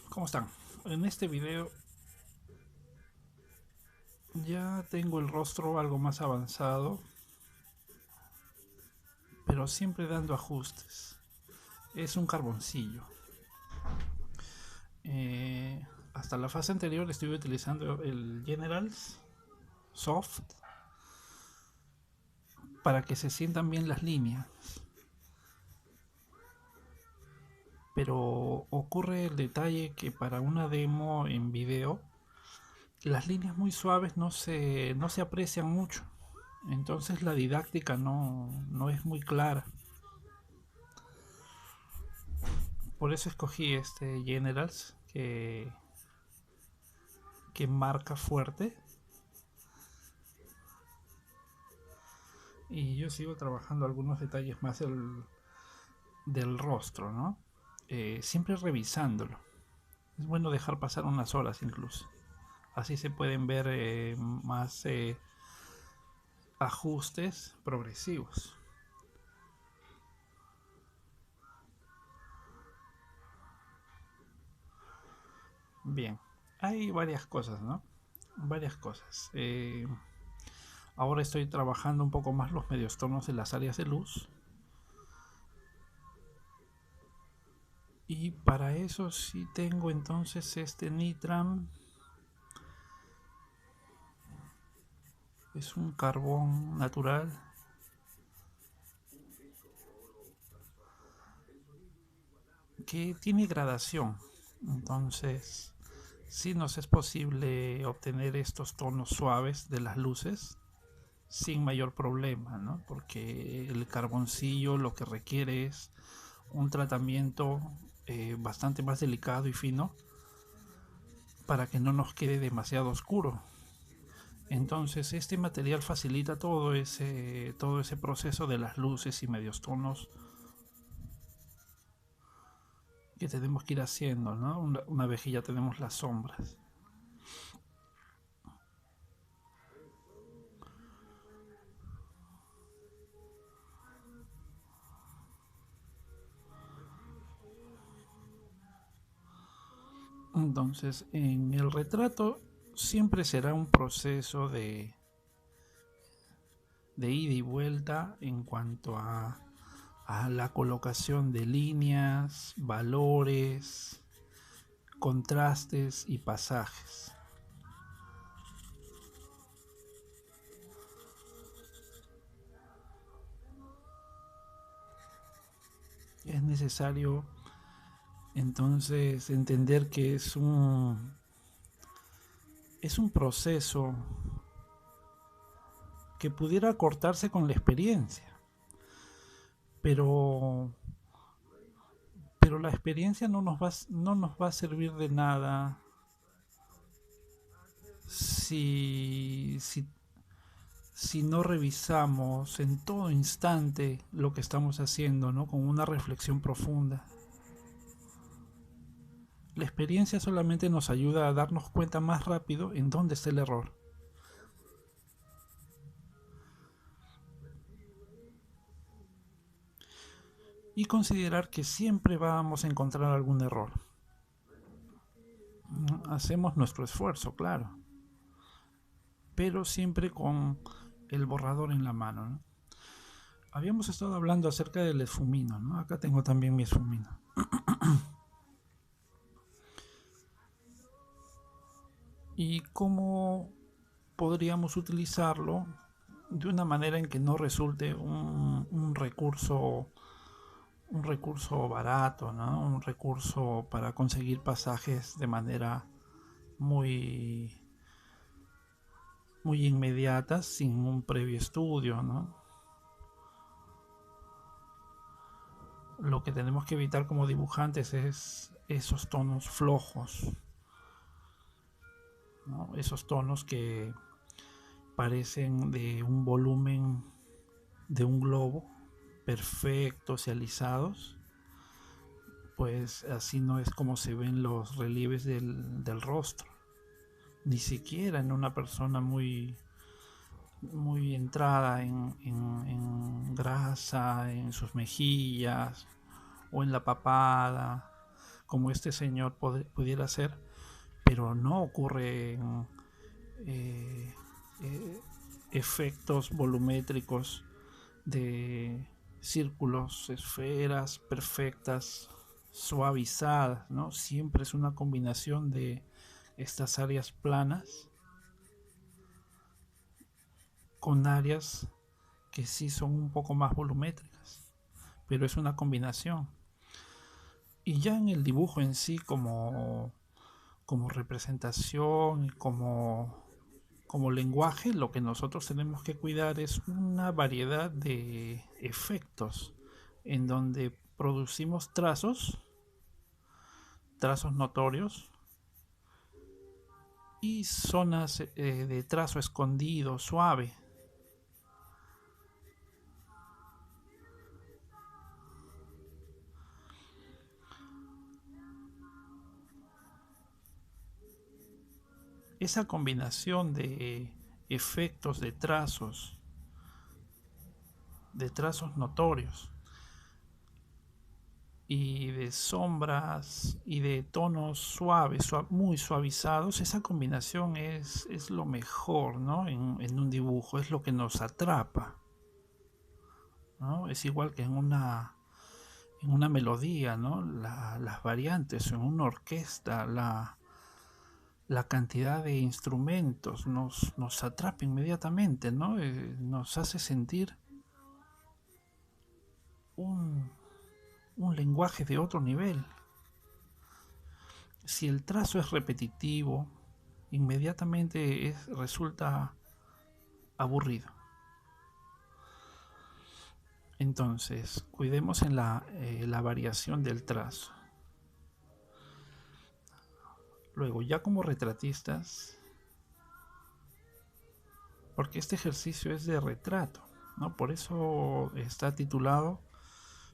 ¿Cómo están? En este video ya tengo el rostro algo más avanzado, pero siempre dando ajustes. Es un carboncillo. Hasta la fase anterior estuve utilizando el Generals Soft para que se sientan bien las líneas. Pero ocurre el detalle que para una demo en video las líneas muy suaves no se aprecian mucho. Entonces la didáctica no es muy clara. Por eso escogí este Generals que marca fuerte. Y yo sigo trabajando algunos detalles más del rostro, ¿no? Siempre revisándolo. Es bueno dejar pasar unas horas incluso. Así se pueden ver más ajustes progresivos. Bien, hay varias cosas, ¿no? Varias cosas. Ahora estoy trabajando un poco más los medios tonos de las áreas de luz. Y para eso sí tengo entonces este Nitram. Es un carbón natural que tiene gradación. Entonces sí nos es posible obtener estos tonos suaves de las luces sin mayor problema, ¿no? Porque el carboncillo lo que requiere es un tratamiento bastante más delicado y fino para que no nos quede demasiado oscuro. Entonces este material facilita todo ese proceso de las luces y medios tonos que tenemos que ir haciendo, ¿no? Una vez que ya tenemos las sombras. Entonces en el retrato siempre será un proceso de ida y vuelta en cuanto a la colocación de líneas, valores, contrastes y pasajes. Es necesario entonces entender que es un proceso que pudiera cortarse con la experiencia, pero pero la experiencia no nos va a servir de nada si, si, si no revisamos en todo instante lo que estamos haciendo, ¿no? Con una reflexión profunda. La experiencia solamente nos ayuda a darnos cuenta más rápido en dónde está el error. Y considerar que siempre vamos a encontrar algún error. Hacemos nuestro esfuerzo, claro, pero siempre con el borrador en la mano, ¿no? Habíamos estado hablando acerca del esfumino, ¿no? Acá tengo también mi esfumino. Y cómo podríamos utilizarlo de una manera en que no resulte un recurso barato, ¿no? Un recurso para conseguir pasajes de manera muy muy inmediata sin un previo estudio, ¿no? Lo que tenemos que evitar como dibujantes es esos tonos flojos, ¿no? Esos tonos que parecen de un volumen de un globo, perfectos y alisados, pues así no es como se ven los relieves del rostro, ni siquiera en una persona muy entrada en grasa, en sus mejillas o en la papada, como este señor pudiera hacer, pero no ocurren efectos volumétricos de círculos, esferas perfectas, suavizadas, ¿no? Siempre es una combinación de estas áreas planas con áreas que sí son un poco más volumétricas, pero es una combinación. Y ya en el dibujo en sí, como representación, como lenguaje, lo que nosotros tenemos que cuidar es una variedad de efectos en donde producimos trazos notorios y zonas de trazo escondido, suave. Esa combinación de efectos de trazos notorios y de sombras y de tonos suaves, muy suavizados, esa combinación es lo mejor, ¿no? En un dibujo, es lo que nos atrapa, ¿no? Es igual que en una melodía, ¿no? Las variantes, en una orquesta, la cantidad de instrumentos nos atrapa inmediatamente, ¿no? Nos hace sentir un, un lenguaje de otro nivel. Si el trazo es repetitivo, inmediatamente resulta aburrido. Entonces, cuidemos en la variación del trazo. Luego, ya como retratistas, porque este ejercicio es de retrato, ¿no? Por eso está titulado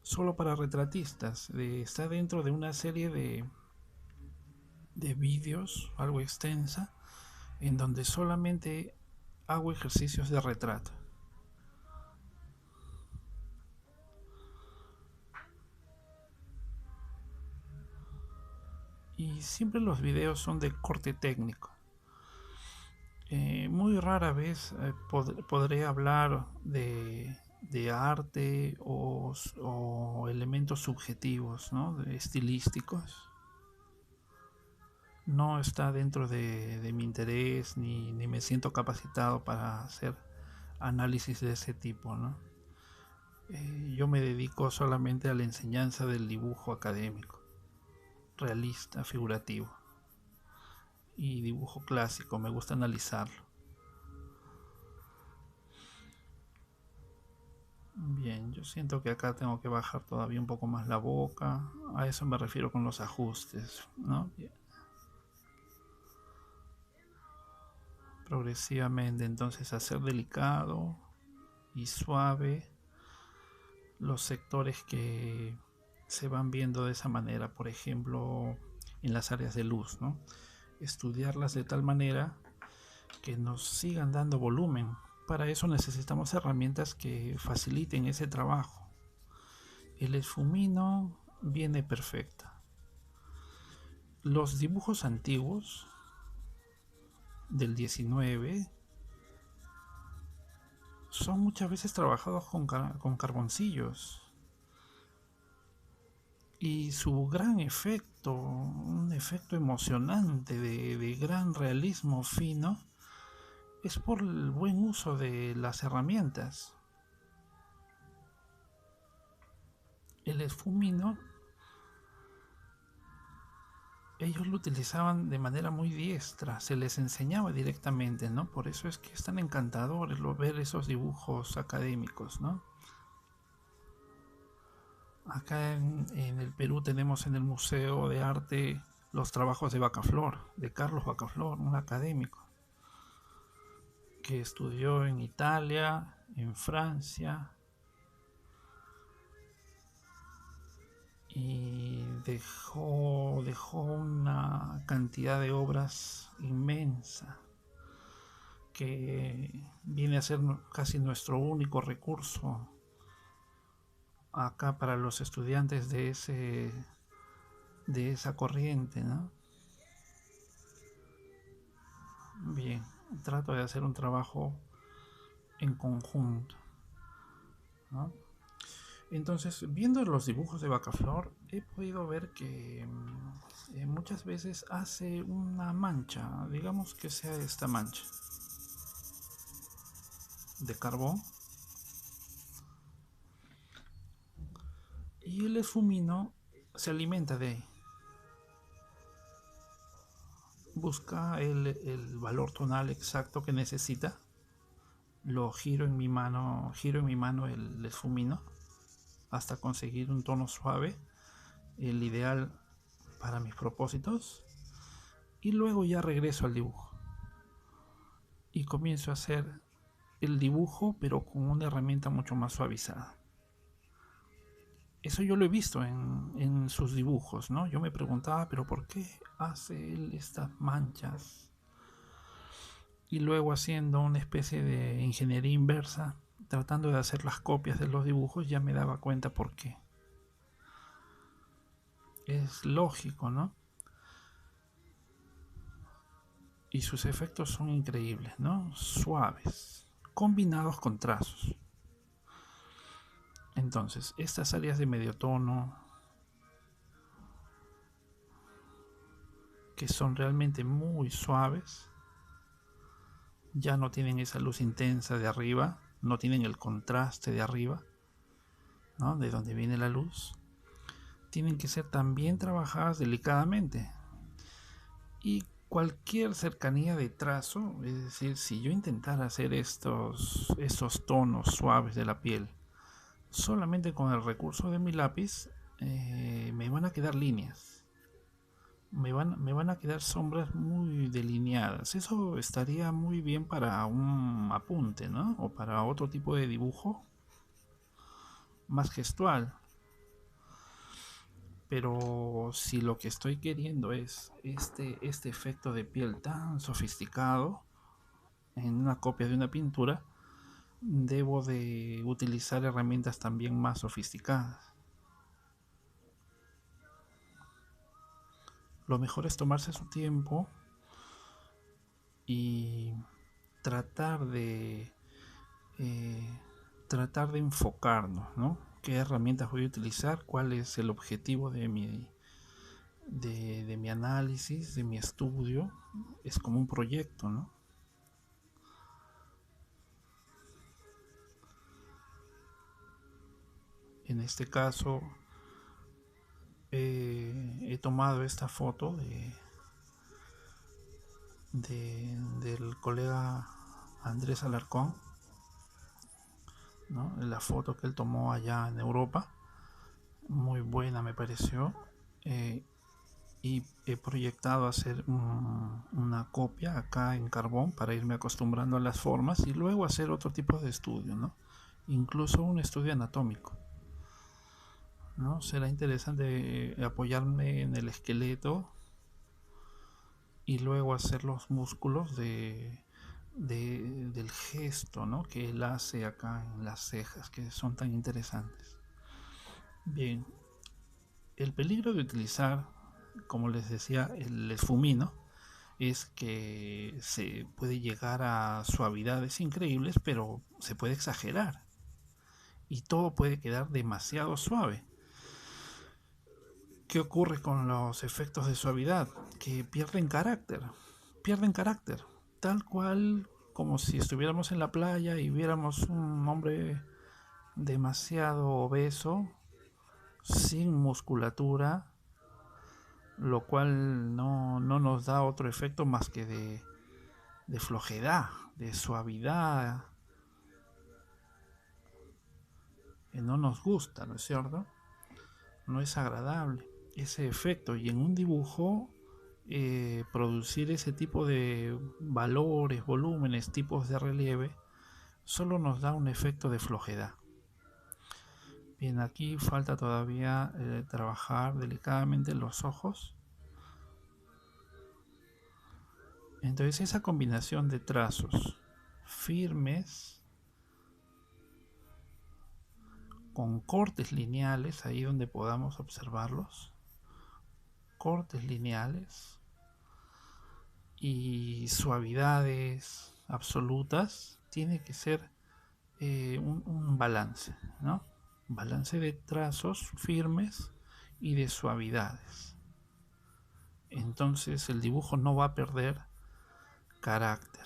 solo para retratistas. Está dentro de una serie de vídeos, algo extensa, en donde solamente hago ejercicios de retrato. Y siempre los videos son de corte técnico. Muy rara vez podré hablar de arte o elementos subjetivos, ¿no? Estilísticos. No está dentro de mi interés ni me siento capacitado para hacer análisis de ese tipo, ¿no? Yo me dedico solamente a la enseñanza del dibujo académico, realista, figurativo y dibujo clásico, me gusta analizarlo. Bien, yo siento que acá tengo que bajar todavía un poco más la boca, a eso me refiero con los ajustes, ¿no? Progresivamente entonces hacer delicado y suave los sectores que se van viendo de esa manera, por ejemplo, en las áreas de luz, ¿no? Estudiarlas de tal manera que nos sigan dando volumen. Para eso necesitamos herramientas que faciliten ese trabajo. El esfumino viene perfecto. Los dibujos antiguos del 19 son muchas veces trabajados con carboncillos y su gran efecto, un efecto emocionante de gran realismo fino, es por el buen uso de las herramientas. El esfumino ellos lo utilizaban de manera muy diestra, se les enseñaba directamente, ¿no? Por eso es que es tan encantador ver esos dibujos académicos, ¿no? Acá en el Perú tenemos en el Museo de Arte los trabajos de Bacaflor, de Carlos Bacaflor, un académico que estudió en Italia, en Francia, y dejó una cantidad de obras inmensa que viene a ser casi nuestro único recurso acá para los estudiantes de esa corriente, ¿no? Bien, trato de hacer un trabajo en conjunto, ¿no? Entonces, viendo los dibujos de Bacaflor, he podido ver que muchas veces hace una mancha, digamos que sea esta mancha de carbón, y el esfumino se alimenta de ahí. Busca el valor tonal exacto que necesita, lo giro en mi mano el esfumino hasta conseguir un tono suave, el ideal para mis propósitos, y luego ya regreso al dibujo y comienzo a hacer el dibujo pero con una herramienta mucho más suavizada. Eso yo lo he visto en sus dibujos, ¿no? Yo me preguntaba, pero ¿por qué hace él estas manchas? Y luego haciendo una especie de ingeniería inversa, tratando de hacer las copias de los dibujos, ya me daba cuenta por qué. Es lógico, ¿no? Y sus efectos son increíbles, ¿no? Suaves, combinados con trazos. Entonces, estas áreas de medio tono, que son realmente muy suaves, ya no tienen esa luz intensa de arriba, no tienen el contraste de arriba, ¿no? De donde viene la luz. Tienen que ser también trabajadas delicadamente. Y cualquier cercanía de trazo, es decir, si yo intentara hacer estos tonos suaves de la piel solamente con el recurso de mi lápiz, me van a quedar líneas, me van a quedar sombras muy delineadas. Eso estaría muy bien para un apunte, ¿no? O para otro tipo de dibujo más gestual. Pero si lo que estoy queriendo es este efecto de piel tan sofisticado en una copia de una pintura, debo de utilizar herramientas también más sofisticadas. Lo mejor es tomarse su tiempo y tratar de eh, tratar de enfocarnos, ¿no? ¿Qué herramientas voy a utilizar? ¿Cuál es el objetivo de mi análisis, de mi estudio? Es como un proyecto, ¿no? En este caso, he tomado esta foto del colega Andrés Alarcón, ¿no? La foto que él tomó allá en Europa, muy buena me pareció, y he proyectado hacer una copia acá en carbón para irme acostumbrando a las formas y luego hacer otro tipo de estudio, ¿no? Incluso un estudio anatómico, ¿no? Será interesante apoyarme en el esqueleto y luego hacer los músculos del gesto, ¿no? Que él hace acá en las cejas, que son tan interesantes. Bien, el peligro de utilizar, como les decía, el esfumino es que se puede llegar a suavidades increíbles, pero se puede exagerar y todo puede quedar demasiado suave. ¿Qué ocurre con los efectos de suavidad? Que pierden carácter, tal cual como si estuviéramos en la playa y viéramos un hombre demasiado obeso, sin musculatura, lo cual no nos da otro efecto más que de flojedad, de suavidad, que no nos gusta, ¿no es cierto? No es agradable ese efecto, y en un dibujo producir ese tipo de valores, volúmenes, tipos de relieve solo nos da un efecto de flojedad. Bien, aquí falta todavía trabajar delicadamente los ojos. Entonces esa combinación de trazos firmes con cortes lineales ahí donde podamos observarlos, cortes lineales y suavidades absolutas, tiene que ser un balance, ¿no? Balance de trazos firmes y de suavidades. Entonces el dibujo no va a perder carácter,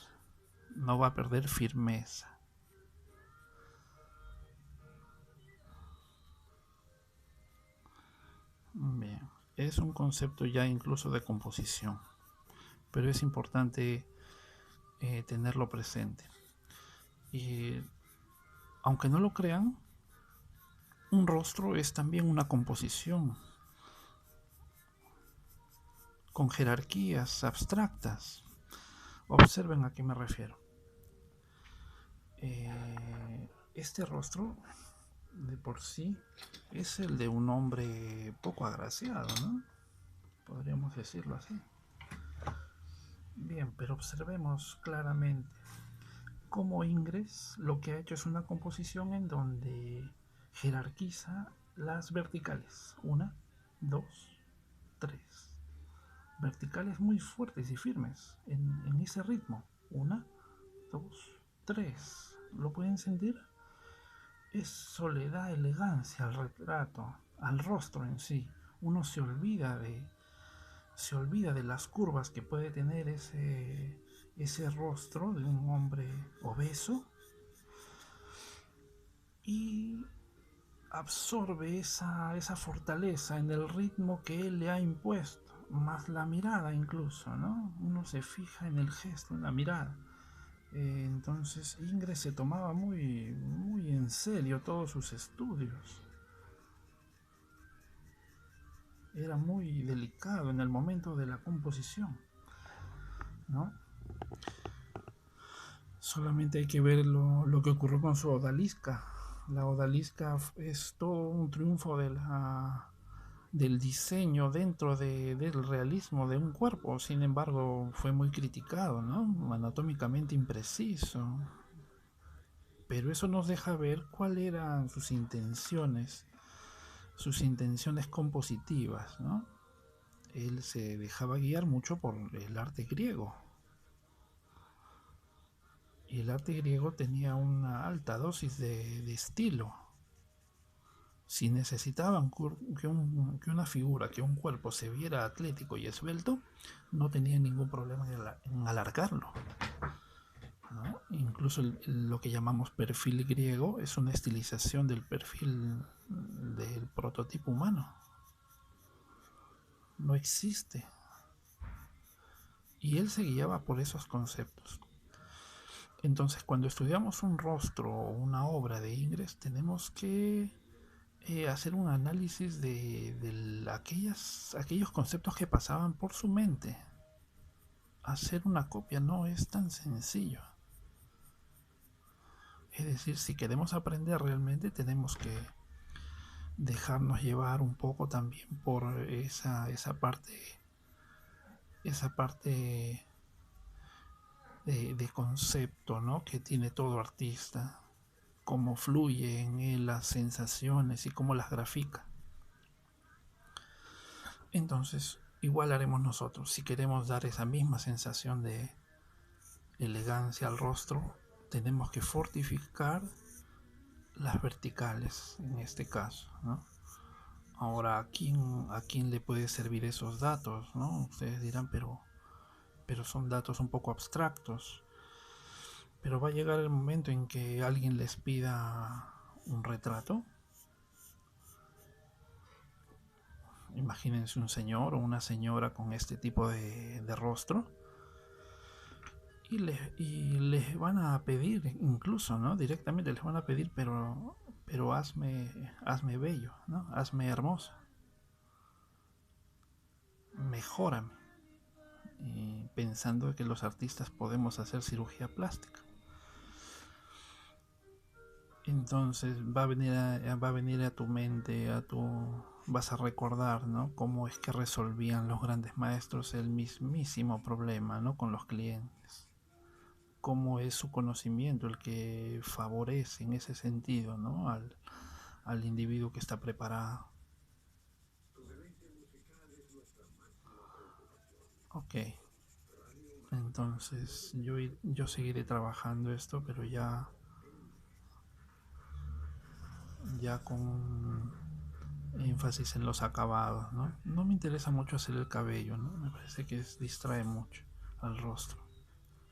no va a perder firmeza. Bien, es un concepto ya incluso de composición, pero es importante tenerlo presente. Y aunque no lo crean, un rostro es también una composición con jerarquías abstractas. Observen a qué me refiero. Este rostro de por sí es el de un hombre poco agraciado, ¿no? Podríamos decirlo así. Bien, pero observemos claramente cómo Ingres lo que ha hecho es una composición en donde jerarquiza las verticales. 1, 2, 3. Verticales muy fuertes y firmes en ese ritmo. 1, 2, 3. ¿Lo pueden sentir? Eso le da elegancia al retrato, al rostro en sí. Uno se olvida de las curvas que puede tener ese rostro de un hombre obeso y absorbe esa fortaleza en el ritmo que él le ha impuesto, más la mirada incluso, ¿no? Uno se fija en el gesto, en la mirada. Entonces Ingres se tomaba muy, muy en serio todos sus estudios. Era muy delicado en el momento de la composición, ¿no? Solamente hay que ver lo que ocurrió con su odalisca. La odalisca es todo un triunfo del diseño dentro del realismo de un cuerpo. Sin embargo, fue muy criticado, ¿no? Anatómicamente impreciso. Pero eso nos deja ver cuáles eran sus intenciones compositivas, ¿no? Él se dejaba guiar mucho por el arte griego. Y el arte griego tenía una alta dosis de estilo. Si necesitaban que una figura, que un cuerpo se viera atlético y esbelto, no tenían ningún problema en alargarlo, ¿no? Incluso lo que llamamos perfil griego es una estilización del perfil del prototipo humano. No existe. Y él se guiaba por esos conceptos. Entonces, cuando estudiamos un rostro o una obra de Ingres, tenemos que hacer un análisis de aquellos conceptos que pasaban por su mente. Hacer una copia no es tan sencillo. Es decir, si queremos aprender realmente, tenemos que dejarnos llevar un poco también por esa parte de concepto, ¿no? Que tiene todo artista, cómo fluye en él las sensaciones y cómo las grafica. Entonces, igual haremos nosotros. Si queremos dar esa misma sensación de elegancia al rostro, tenemos que fortificar las verticales en este caso, ¿no? Ahora, ¿a quién le puede servir esos datos, ¿no? Ustedes dirán, pero son datos un poco abstractos. Pero va a llegar el momento en que alguien les pida un retrato. Imagínense un señor o una señora con este tipo de rostro y les van a pedir, incluso, ¿no? Directamente les van a pedir, pero hazme bello, ¿no? Hazme hermosa, mejórame, y pensando que los artistas podemos hacer cirugía plástica. Entonces va a venir a tu mente, vas a recordar, ¿no? Cómo es que resolvían los grandes maestros el mismísimo problema, ¿no? Con los clientes. Cómo es su conocimiento el que favorece en ese sentido, ¿no? al individuo que está preparado. Ok, entonces yo seguiré trabajando esto, pero ya con énfasis en los acabados, ¿no? No me interesa mucho hacer el cabello, ¿no? Me parece que distrae mucho al rostro,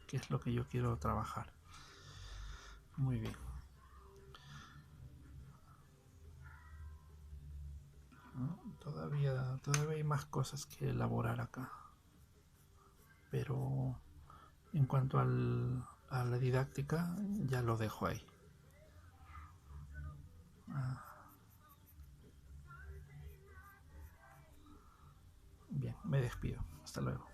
que es lo que yo quiero trabajar. Muy bien. ¿No? Todavía hay más cosas que elaborar acá, pero en cuanto a la didáctica, ya lo dejo ahí. Ah, bien, me despido. Hasta luego.